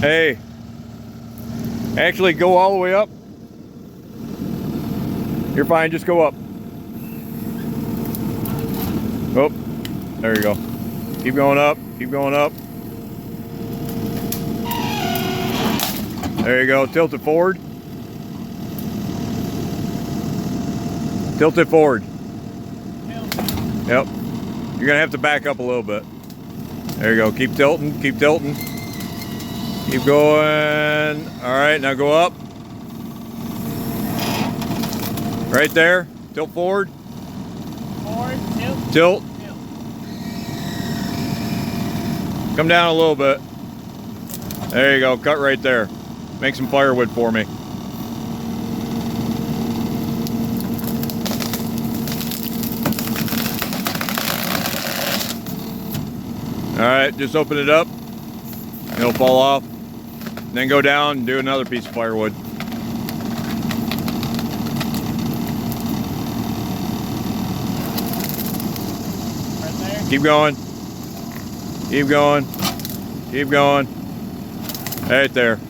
Hey, actually go all the way up. You're fine, just go up. Oh, there you go. Keep going up, keep going up. There you go, tilt it forward. Tilt it forward. Yep. You're gonna have to back up a little bit. There you go, keep tilting, keep tilting. Keep going. All right, now go up. Right there. Tilt forward. Forward, tilt. Tilt. Come down a little bit. There you go. Cut right there. Make some firewood for me. All right, just open it up. It'll fall off. Then go down and do another piece of firewood. Right there. Keep going. Keep going. Keep going. Right there.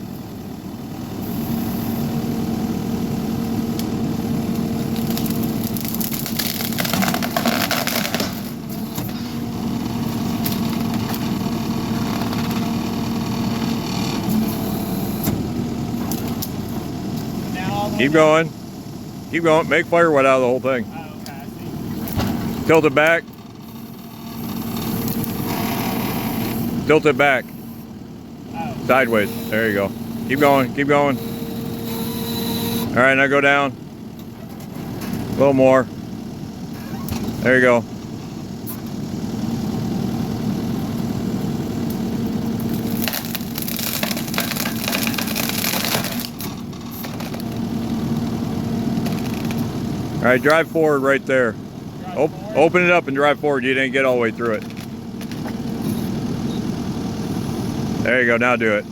Keep going. Keep going. Make firewood out of the whole thing. Oh, okay, I see. Tilt it back. Tilt it back. Oh. Sideways. There you go. Keep going. Keep going. All right, now go down. A little more. There you go. All right, drive forward right there. Open it up and drive forward. You didn't get all the way through it. There you go, now do it.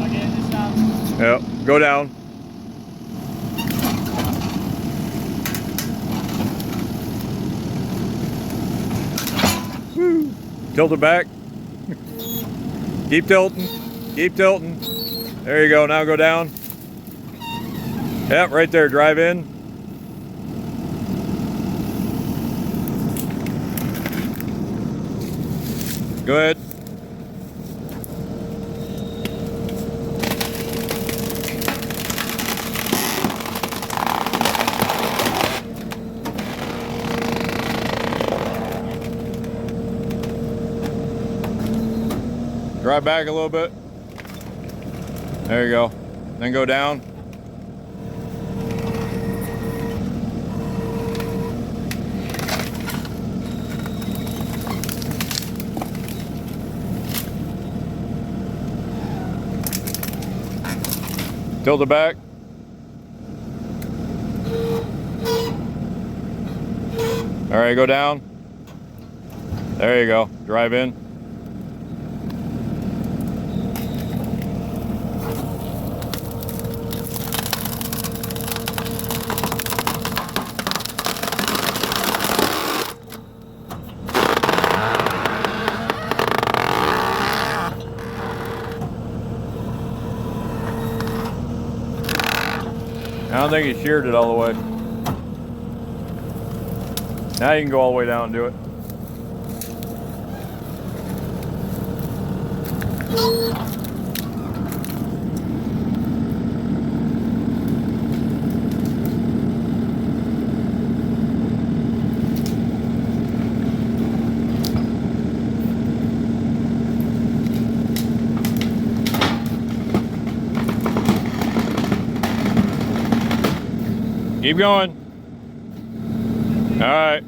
Again, this time. Yep, go down. Woo. Tilt it back. Keep tilting. Keep tilting. There you go. Now go down. Yep, right there. Drive in. Go ahead. Drive back a little bit. There you go. Then go down. Tilt it back. All right, go down. There you go. Drive in. I don't think he sheared it all the way. Now you can go all the way down and do it. Keep going. All right.